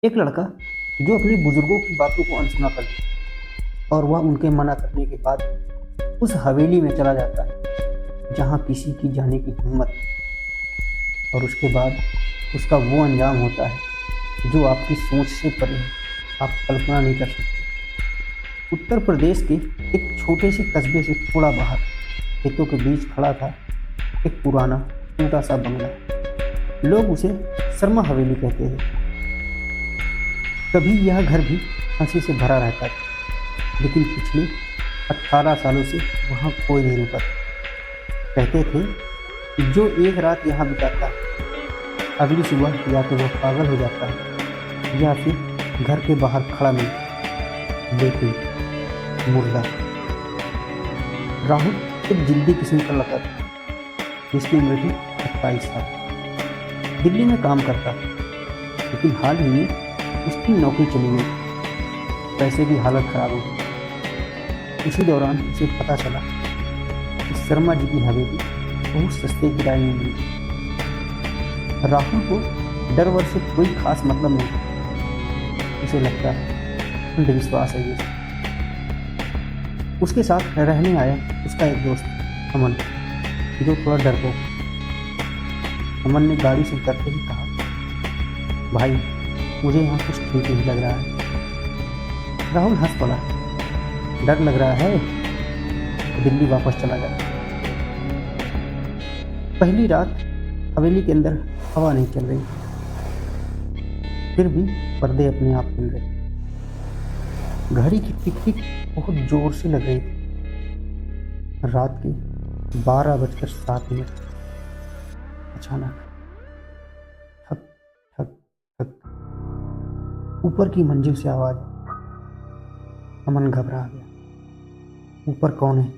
एक लड़का जो अपने बुजुर्गों की बातों को अनसुना कर देता और वह उनके मना करने के बाद उस हवेली में चला जाता है जहाँ किसी की जाने की हिम्मत नहीं। और उसके बाद उसका वो अंजाम होता है जो आपकी सोच से परे है, आप कल्पना नहीं कर सकते। उत्तर प्रदेश के एक छोटे से कस्बे से थोड़ा बाहर खेतों के बीच खड़ा था एक पुराना टूटा सा बंगला। लोग उसे शर्मा हवेली कहते थे। कभी यह घर भी हंसी से भरा रहता था, लेकिन पिछले 18 सालों से वहाँ कोई नहीं रुका था। कहते थे कि जो एक रात यहाँ बिताता है अगली सुबह या तो वह पागल हो जाता है या फिर घर के बाहर खड़ा नहीं, लेकिन मुर्दा। राहुल एक जल्दी किस्म का लड़का था जिसकी उम्र थी 27 साल। दिल्ली में काम करता था, लेकिन हाल ही में उसकी नौकरी चली गई। पैसे की हालत खराब हो गई। उसी दौरान उसे पता चला कि शर्मा जी की हवेली बहुत सस्ते किराए में मिली। राहुल को डर वर से कोई खास मतलब नहीं। उसे लगता है अंधविश्वास है ये। उसके साथ रहने आया उसका एक दोस्त अमन, जो थोड़ा डरपोक। अमन ने गाड़ी से उतरते ही कहा, भाई मुझे यहाँ कुछ ठीक नहीं लग रहा है। राहुल हंस पड़ा, डर लग रहा है तो दिल्ली वापस चला जा। पहली रात हवेली के अंदर हवा नहीं चल रही, फिर भी पर्दे अपने आप खुल रहे। घड़ी की टिक टिक बहुत जोर से लग रही थी। रात के 12:07। अचानक ठक ठक ठक ऊपर की मंजिल से आवाज। अमन घबरा गया। ऊपर कौन है?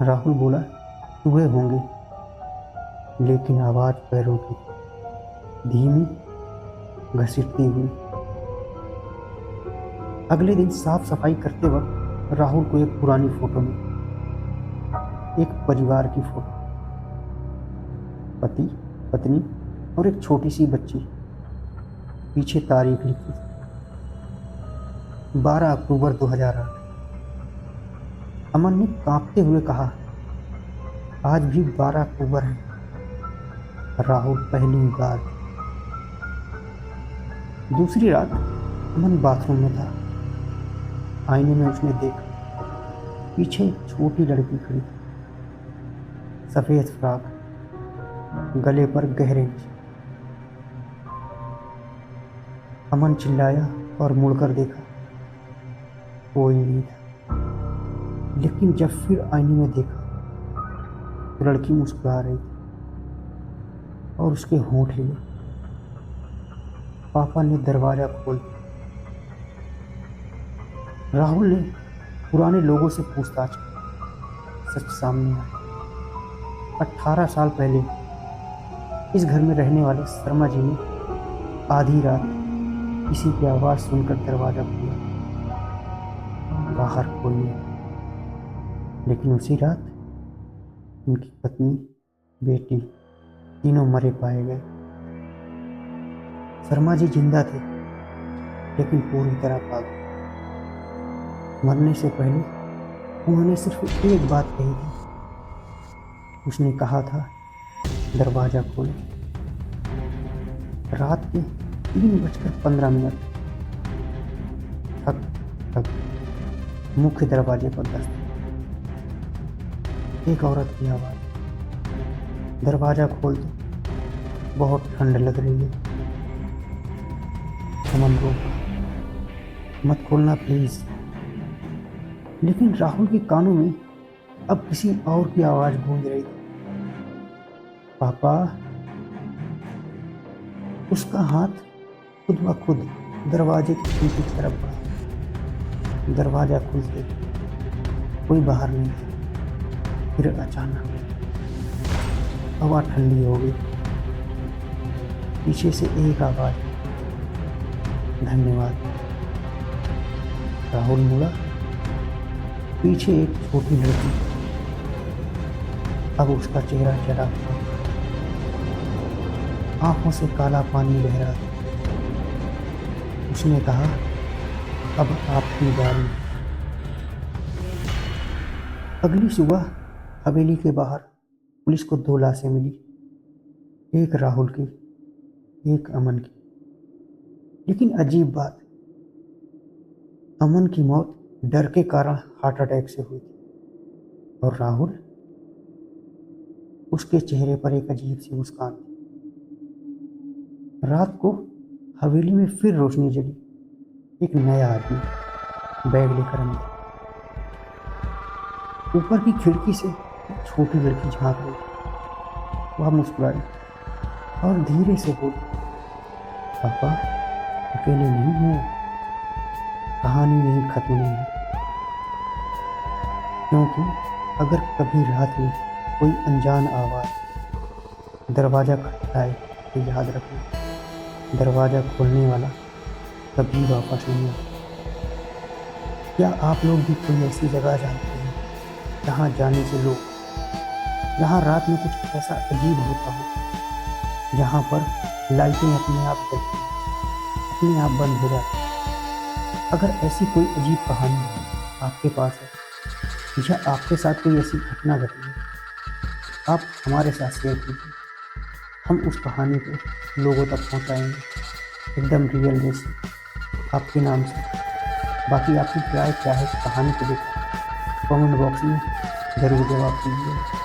राहुल बोला, चूहे होंगे। लेकिन आवाज पैरों की, धीमी, घसीटती हुई। अगले दिन साफ सफाई करते वक्त राहुल को एक पुरानी फोटो में, एक परिवार की फोटो, पति, पत्नी और एक छोटी सी बच्ची। पीछे तारीख लिखी, 12 अक्टूबर 2008। अमन ने कांपते हुए कहा, आज भी 12 अक्टूबर है। राहुल पहली बार। दूसरी रात अमन बाथरूम में था। आईने में उसने देखा, पीछे एक छोटी लड़की खड़ी थी। सफेद फ्रॉक, गले पर गहरे निशान। अमन चिल्लाया और मुड़कर देखा, कोई नहीं था। लेकिन जब फिर आईने में देखा तो लड़की मुस्कुरा रही थी और उसके होंठ हिले। पापा ने दरवाजा खोल दिया। राहुल ने पुराने लोगों से पूछताछ की। सच सामने आया। 18 साल पहले इस घर में रहने वाले शर्मा जी ने आधी रात किसी की आवाज सुनकर दरवाजा खोला। बाहर कोई नहीं, लेकिन उसी रात उनकी पत्नी, बेटी तीनों मरे पाए गए। शर्मा जी जिंदा थे, लेकिन पूरी तरह पागल। मरने से पहले उन्होंने सिर्फ एक बात कही थी। उसने कहा था, दरवाजा खोलो। रात के 3:15। ठक ठक मुख्य दरवाजे पर दस्तक। एक औरत की आवाज, दरवाजा खोल दो, बहुत ठंड लग रही है। अमन रोका, मत खोलना प्लीज। लेकिन राहुल के कानों में अब किसी और की आवाज गूंज रही थी, पापा। उसका हाथ खुद ब खुद दरवाजे की खिड़की की तरफ बढ़ा। दरवाजा खुलते कोई बाहर नहीं था। फिर अचानक हवा ठंडी हो गई। पीछे से एक आवाज, धन्यवाद। राहुल मुड़ा। पीछे एक छोटी लड़की। अब उसका चेहरा चढ़ा था, आंखों से काला पानी बह रहा था। उसने कहा, अब आपकी बारी। अगली सुबह हवेली के बाहर पुलिस को 2 लाशें मिली, एक राहुल की, एक अमन की। लेकिन अजीब बात, अमन की मौत डर के कारण हार्ट अटैक से हुई थी और राहुल, उसके चेहरे पर एक अजीब सी मुस्कान थी। रात को हवेली में फिर रोशनी जली। एक नया आदमी बैग लेकर अंदर। ऊपर की खिड़की से एक छोटी लड़की झांक रही। वह मुस्कुराई और धीरे से बोली, पापा अकेले नहीं है, कहानी यही खत्म नहीं है। क्योंकि अगर कभी रात में कोई अनजान आवाज़ दरवाज़ा खटखटाए तो याद रखना, दरवाज़ा खोलने वाला कभी वापस नहीं आता। क्या आप लोग भी कोई ऐसी जगह जानते हैं जहाँ जाने से लोग, जहाँ रात में कुछ ऐसा अजीब होता हो, जहाँ पर लाइटें अपने आप जलती हैं, अपने आप बंद हो जाती हैं? अगर ऐसी कोई अजीब कहानी आपके पास है या आपके साथ कोई ऐसी घटना घटी है, आप हमारे साथ शेयर कीजिए। हम उस कहानी को लोगों तक पहुंचाएंगे, एकदम रियल जैसी, आपके नाम से। बाकी आपकी राय क्या है इस कहानी को लेकर कमेंट बॉक्स में ज़रूर जवाब दीजिए।